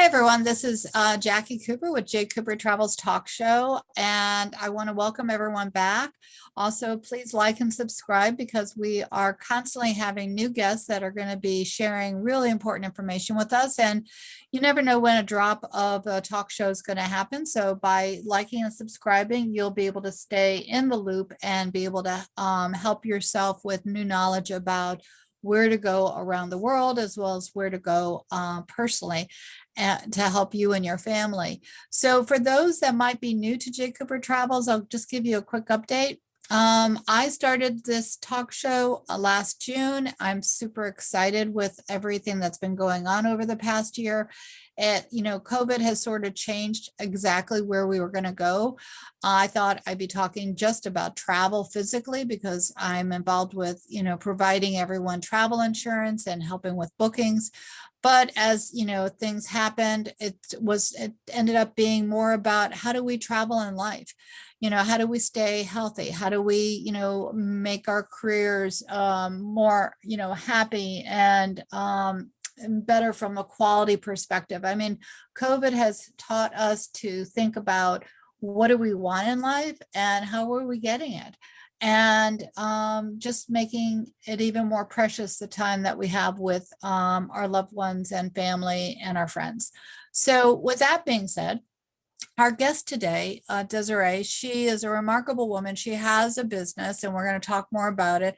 everyone, this is Jacqui Cooper with JCooperTravels Talk Show, and I want to welcome everyone back. Also, please like and subscribe because we are constantly having new guests that are going to be sharing really important information with us, and you never know when a drop of a talk show is going to happen. So by liking and subscribing, you'll be able to stay in the loop and be able to help yourself with new knowledge about where to go around the world, as well as where to go personally to help you and your family. So for those that might be new to J Cooper Travels, I'll just give you a quick update. I started this talk show last June. I'm super excited with everything that's been going on over the past year. COVID has sort of changed exactly where we were going to go. I thought I'd be talking just about travel physically because I'm involved with, providing everyone travel insurance and helping with bookings. But as things happened, it ended up being more about how do we travel in life? How do we stay healthy? How do we, make our careers more, happy and better from a quality perspective? I mean, COVID has taught us to think about what do we want in life and how are we getting it? And just making it even more precious the time that we have with our loved ones and family and our friends. So with that being said, our guest today, Desiree, she is a remarkable woman. She has a business and we're going to talk more about it.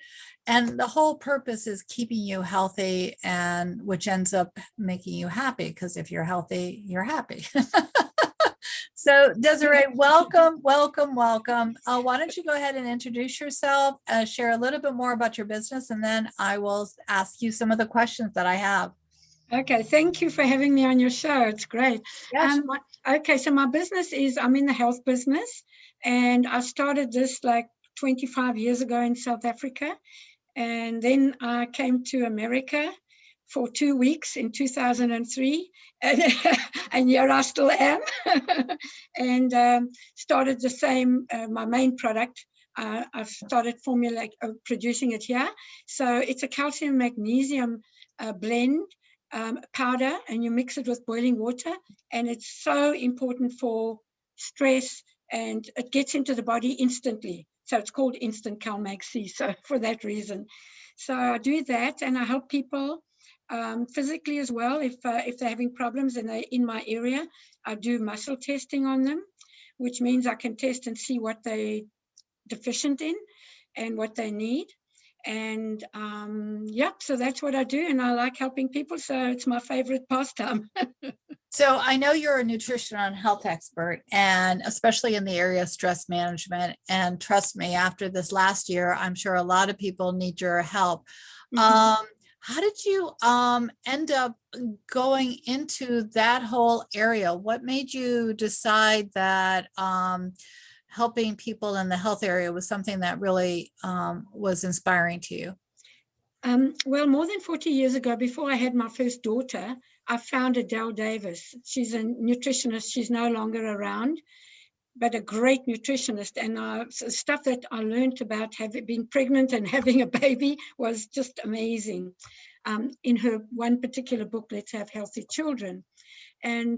And the whole purpose is keeping you healthy, and which ends up making you happy, because if you're healthy, you're happy. So Desiree, welcome. Why don't you go ahead and introduce yourself, share a little bit more about your business, and then I will ask you some of the questions that I have. Okay, thank you for having me on your show. It's great. Yes. Okay, so my business I'm in the health business, and I started this like 25 years ago in South Africa. And then I came to America for 2 weeks in 2003, and here I still am, and started the same, my main product. I've started producing it here. So it's a calcium magnesium blend powder, and you mix it with boiling water, and it's so important for stress, and it gets into the body instantly. So it's called Instant CalMag-C, so for that reason. So I do that, and I help people physically as well. If they're having problems and they're in my area, I do muscle testing on them, which means I can test and see what they're deficient in and what they need. And so that's what I do, and I like helping people, so it's my favorite pastime. So I know you're a nutrition and health expert, and especially in the area of stress management. And trust me, after this last year, I'm sure a lot of people need your help. Mm-hmm. How did you end up going into that whole area? What made you decide that helping people in the health area was something that really was inspiring to you? Well, more than 40 years ago, before I had my first daughter, I found Adele Davis. She's a nutritionist. She's no longer around, but a great nutritionist. And stuff that I learned about being pregnant and having a baby was just amazing. In her one particular book, Let's Have Healthy Children. And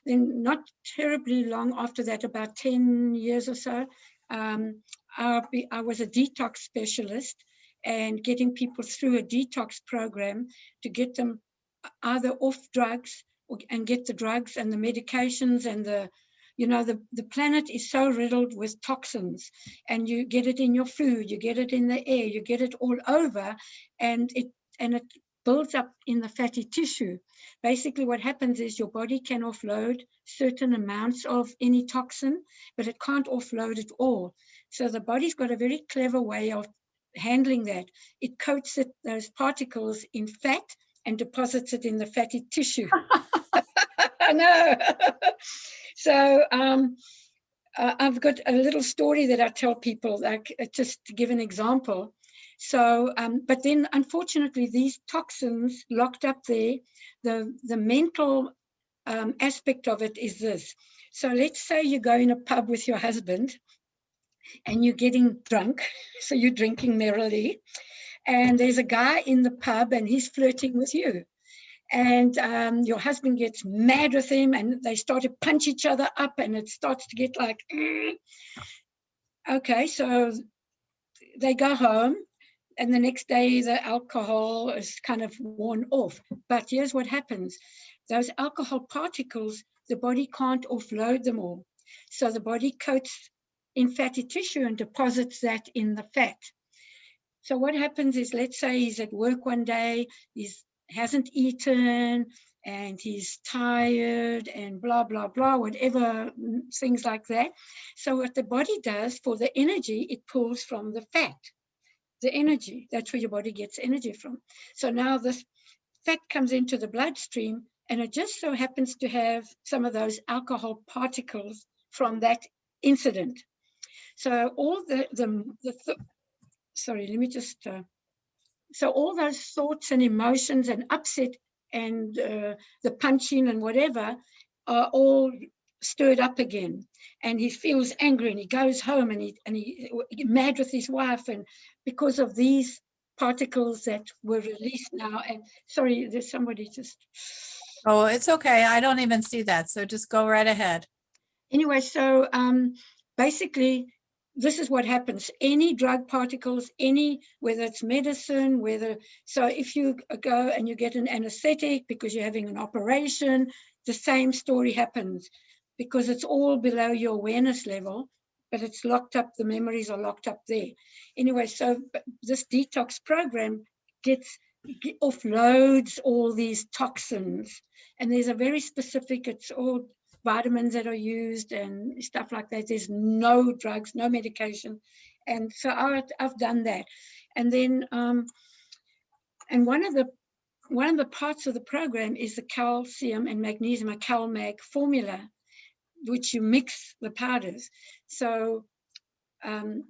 then not terribly long after that, about 10 years or so, I was a detox specialist, and getting people through a detox program to get them either off drugs and get the drugs and the medications, and the planet is so riddled with toxins, and you get it in your food, you get it in the air, you get it all over, and it builds up in the fatty tissue. Basically what happens is your body can offload certain amounts of any toxin, but it can't offload it all. So the body's got a very clever way of handling that. It coats those particles in fat and deposits it in the fatty tissue. I know. So I've got a little story that I tell people, like just to give an example. So, but then unfortunately, these toxins locked up there, the mental aspect of it is this. So let's say you go in a pub with your husband and you're getting drunk, so you're drinking merrily, and there's a guy in the pub and he's flirting with you. And your husband gets mad with him, and they start to punch each other up, and it starts to get like, okay, so they go home, and the next day the alcohol is kind of worn off. But here's what happens. Those alcohol particles, the body can't offload them all. So the body coats in fatty tissue and deposits that in the fat. So what happens is, let's say he's at work one day, he hasn't eaten, and he's tired and blah, blah, blah, whatever, things like that. So what the body does for the energy, it pulls from the fat. The energy, that's where your body gets energy from. So now this fat comes into the bloodstream, and it just so happens to have some of those alcohol particles from that incident. So all sorry, let me just, so all those thoughts and emotions and upset and the punching and whatever are all stirred up again, and he feels angry, and he goes home, and he mad with his wife, and because of these particles that were released now. And sorry, there's somebody just. Oh, it's okay. I don't even see that. So just go right ahead. Anyway, so basically, this is what happens. Any drug particles, whether it's medicine, so if you go and you get an anesthetic because you're having an operation, the same story happens, because it's all below your awareness level, but it's locked up, the memories are locked up there. Anyway, so this detox program offloads all these toxins, and there's a very specific, it's all vitamins that are used and stuff like that. There's no drugs, no medication. And so I've done that. And then, and one of the parts of the program is the calcium and magnesium, a CalMag formula, which you mix the powders. So the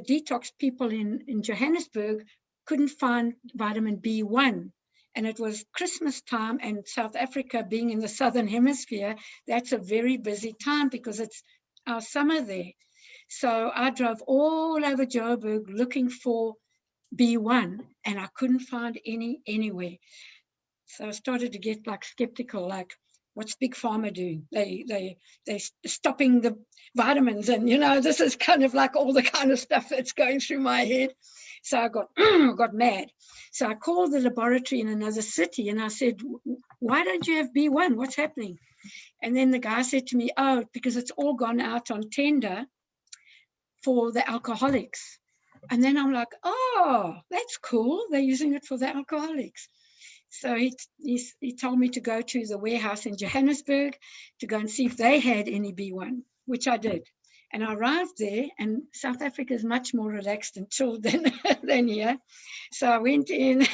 detox people in Johannesburg couldn't find vitamin B1. And it was Christmas time, and South Africa being in the Southern Hemisphere, that's a very busy time because it's our summer there. So I drove all over Joburg looking for B1, and I couldn't find any anywhere. So I started to get like skeptical, like, what's Big Pharma doing? They're stopping the vitamins, and this is kind of like all the kind of stuff that's going through my head. So I got mad. So I called the laboratory in another city, and I said, why don't you have B1? What's happening? And then the guy said to me, oh, because it's all gone out on tender for the alcoholics. And then I'm like, oh, that's cool. They're using it for the alcoholics. So he told me to go to the warehouse in Johannesburg to go and see if they had any B1, which I did. And I arrived there, and South Africa is much more relaxed and chilled than here. So I went in,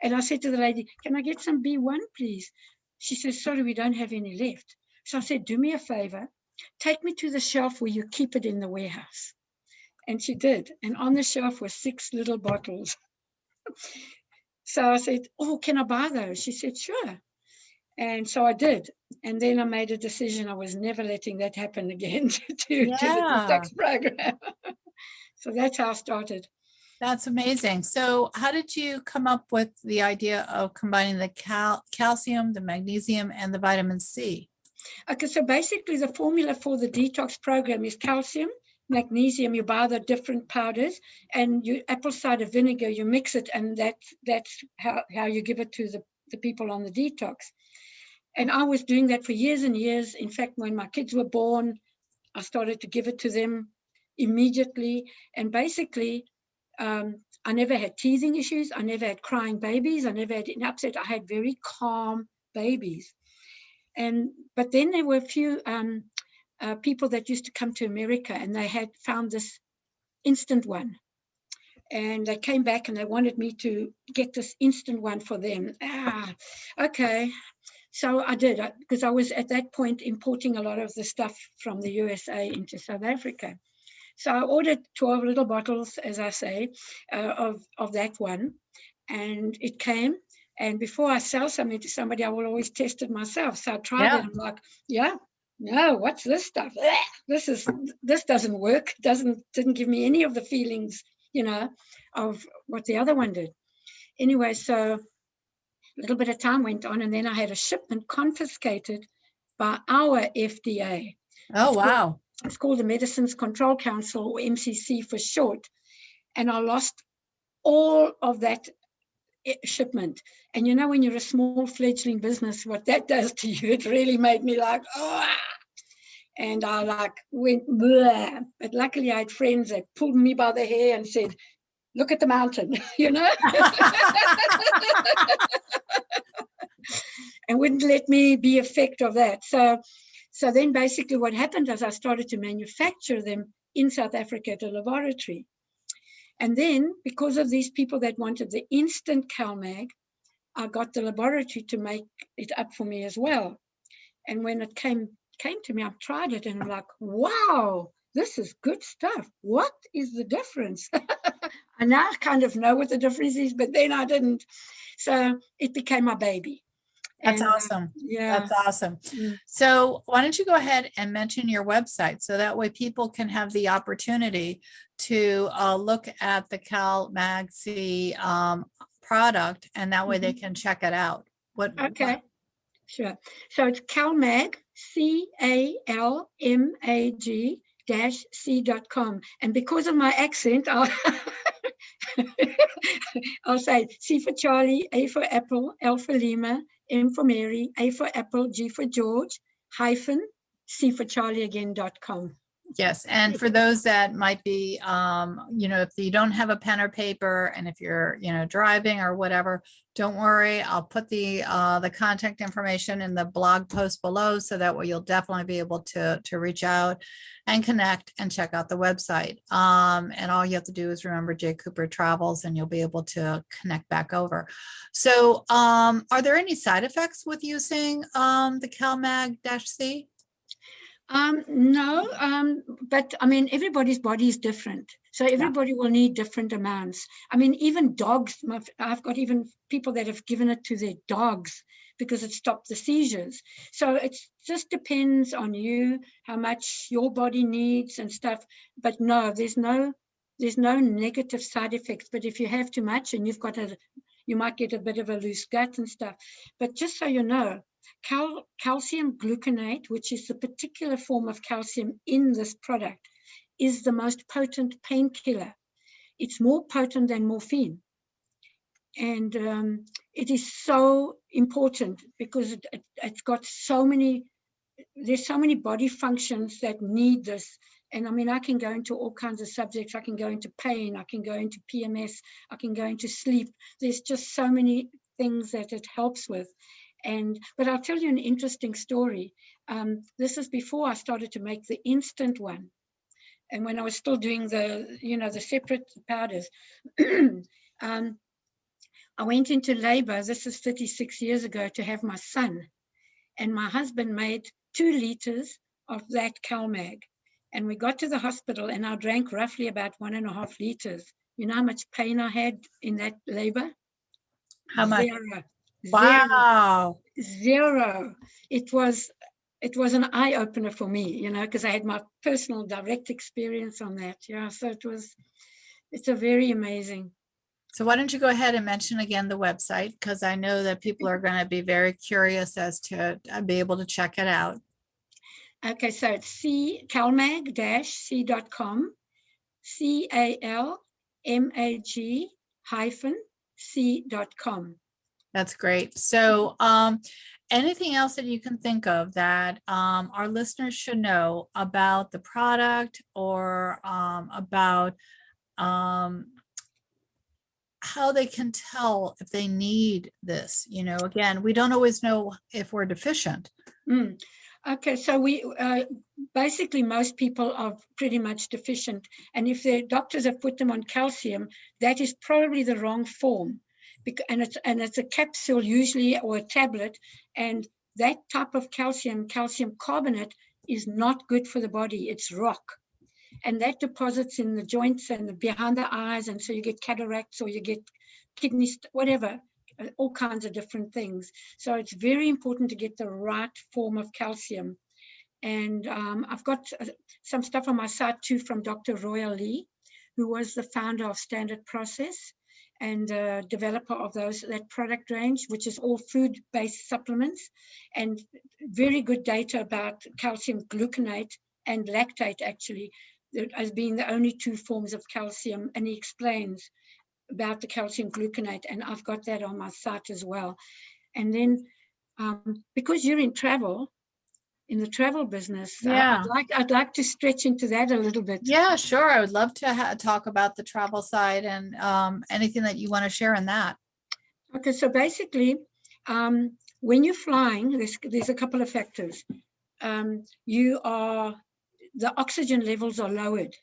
and I said to the lady, can I get some B1, please? She says, sorry, we don't have any left. So I said, do me a favor, take me to the shelf where you keep it in the warehouse. And she did. And on the shelf were 6 little bottles. So I said, oh, can I buy those? She said, sure. And so I did. And then I made a decision. I was never letting that happen again to the detox program. So that's how I started. That's amazing. So how did you come up with the idea of combining the calcium, the magnesium, and the vitamin C? Okay, so basically the formula for the detox program is calcium, magnesium, you buy the different powders, and you apple cider vinegar, you mix it, and that's how you give it to the people on the detox. And I was doing that for years and years. In fact, when my kids were born, I started to give it to them immediately. And basically, I never had teething issues. I never had crying babies. I never had an upset. I had very calm babies. But then there were a few people that used to come to America, and they had found this instant one. And they came back and they wanted me to get this instant one for them. Okay. So I did, because I was at that point importing a lot of the stuff from the USA into South Africa. So I ordered 12 little bottles, as I say, of that one. And it came. And before I sell something to somebody, I will always test it myself. So I tried it. I'm like, no, what's this stuff? This doesn't work. Didn't give me any of the feelings, of what the other one did. Anyway, so little bit of time went on, and then I had a shipment confiscated by our FDA. Oh, wow. It's called the Medicines Control Council, or MCC for short. And I lost all of that shipment. And you know, when you're a small fledgling business, what that does to you, it really made me like, oh, and I like went, bleh. But luckily I had friends that pulled me by the hair and said, look at the mountain, you know, and wouldn't let me be effect of that. So then basically what happened is I started to manufacture them in South Africa at a laboratory. And then because of these people that wanted the instant CalMag, I got the laboratory to make it up for me as well. And when it came to me, I've tried it and I'm like, wow, this is good stuff. What is the difference? I now kind of know what the difference is, but then I didn't. So it became my baby. That's And, awesome. yeah. That's awesome. So why don't you go ahead and mention your website so that way people can have the opportunity to look at the CalMag product, and that way they can check it out. Okay. Sure. So it's CalMag, CalMag-C.com. And because of my accent, I'll say C for Charlie, A for Apple, L for Lima, M for Mary, A for Apple, G for George, hyphen, C for Charlie again.com. Yes. And for those that might be, if you don't have a pen or paper, and if you're, driving or whatever, don't worry. I'll put the contact information in the blog post below, so that way you'll definitely be able to reach out and connect and check out the website. And all you have to do is remember JCooperTravels, and you'll be able to connect back over. So are there any side effects with using the CalMag-C? No, but I mean, everybody's body is different. So everybody will need different amounts. I mean, even dogs, I've got even people that have given it to their dogs because it stopped the seizures. So it just depends on you, how much your body needs and stuff. But no, there's no negative side effects. But if you have too much and you might get a bit of a loose gut and stuff. But just so you know, calcium gluconate, which is the particular form of calcium in this product, is the most potent painkiller. It's more potent than morphine. And it is so important because it's got there's so many body functions that need this. And I mean, I can go into all kinds of subjects. I can go into pain. I can go into PMS. I can go into sleep. There's just so many things that it helps with. But I'll tell you an interesting story. This is before I started to make the instant one. And when I was still doing the separate powders, I went into labor, this is 36 years ago, to have my son. And my husband made 2 liters of that CalMag. And we got to the hospital and I drank roughly about 1.5 liters. You know how much pain I had in that labor? How much? 0. Wow. 0. It was an eye opener for me, because I had my personal direct experience on that. Yeah, so it's a very amazing. So why don't you go ahead and mention again the website, because I know that people are going to be very curious as to be able to check it out. Okay, so it's CalMag-C.com, CalMag-C.com. That's great. So anything else that you can think of that our listeners should know about the product, or about how they can tell if they need this? Again, we don't always know if we're deficient. Okay, so we basically most people are pretty much deficient, and if their doctors have put them on calcium, that is probably the wrong form. And it's a capsule usually, or a tablet, and that type of calcium carbonate, is not good for the body. It's rock, and that deposits in the joints and behind the eyes, and so you get cataracts, or you get kidneys, whatever, all kinds of different things. So it's very important to get the right form of calcium. And I've got some stuff on my site too from Dr. Royal Lee, who was the founder of Standard Process. and developer of that product range, which is all food-based supplements, and very good data about calcium gluconate and lactate, actually, as being the only two forms of calcium. And he explains about the calcium gluconate, and I've got that on my site as well. And then because you're in the travel business, Yeah. I'd like to stretch into that a little bit. Yeah, sure. I would love to talk about the travel side and anything that you want to share in that. Okay, so basically, when you're flying, there's a couple of factors. The oxygen levels are lowered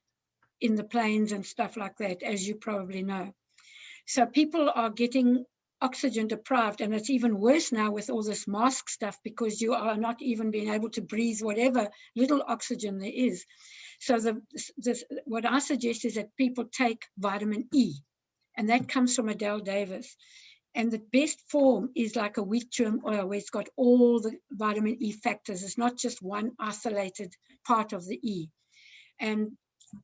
in the planes and stuff like that, as you probably know. So people are getting oxygen deprived, and it's even worse now with all this mask stuff, because you are not even being able to breathe whatever little oxygen there is. So what I suggest is that people take vitamin E, and that comes from Adele Davis. And the best form is like a wheat germ oil, where it's got all the vitamin E factors. It's not just one isolated part of the E. And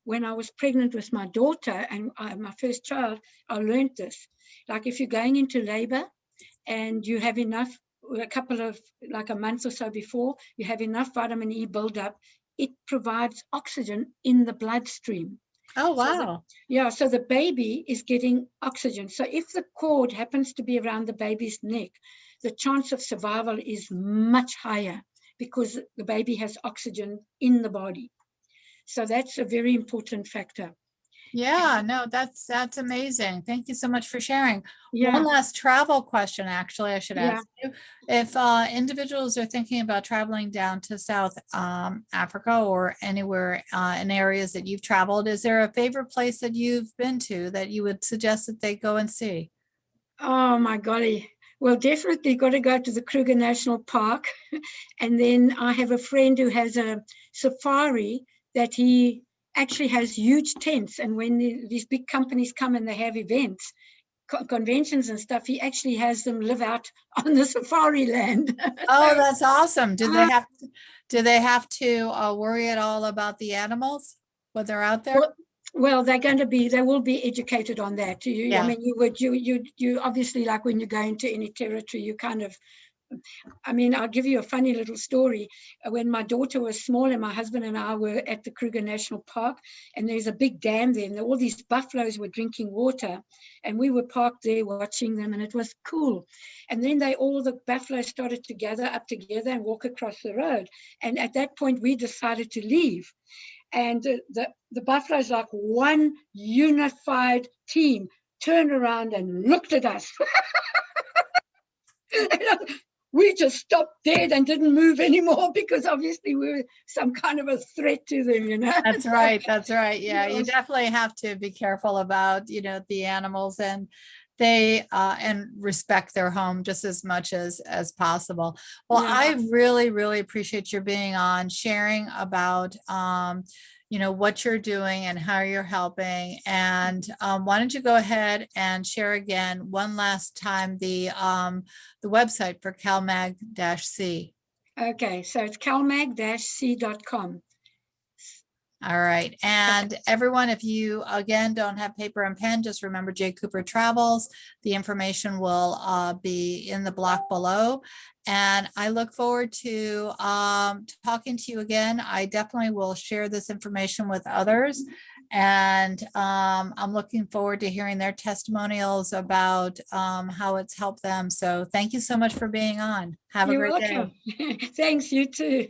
when I was pregnant with my daughter and my first child, I learned this. Like if you're going into labor and you have enough, like a month or so before, you have enough vitamin E buildup, it provides oxygen in the bloodstream. Oh, wow. So the baby is getting oxygen. So if the cord happens to be around the baby's neck, the chance of survival is much higher because the baby has oxygen in the body. So that's a very important factor. Yeah, no, that's amazing. Thank you so much for sharing. Yeah. One last travel question, actually, I should Yeah. ask you. If individuals are thinking about traveling down to South Africa or anywhere in areas that you've traveled, is there a favorite place that you've been to that you would suggest that they go and see? Oh my golly. Well, definitely got to go to the Kruger National Park. And then I have a friend who has a safari that he actually has huge tents. And when these big companies come and they have events, conventions and stuff, he actually has them live out on the safari land. Oh, that's awesome. Do they have to worry at all about the animals when they're out there? Well, they will be educated on that. Yeah. I mean, you obviously, like when you go into any territory, you kind of, I mean, I'll give you a funny little story. When my daughter was small and my husband and I were at the Kruger National Park, and there's a big dam there, and all these buffaloes were drinking water, and we were parked there watching them, and it was cool. And then all the buffaloes started to gather up together and walk across the road. And at that point, we decided to leave. And the buffaloes, like one unified team, turned around and looked at us. We just stopped dead and didn't move anymore because obviously we were some kind of a threat to them, you know. That's right. That's right. Yeah, you definitely have to be careful about, the animals, and they and respect their home just as much as possible. Well, Yeah. I really, really appreciate your being on, sharing about what you're doing and how you're helping. And why don't you go ahead and share again one last time the website for CalMag-C. Okay, so it's calmag-c.com. All right. And everyone, if you, again, don't have paper and pen, just remember JCooperTravels. The information will be in the block below. And I look forward to talking to you again. I definitely will share this information with others. And I'm looking forward to hearing their testimonials about how it's helped them. So thank you so much for being on. Have a great day. You're welcome. Thanks, you too.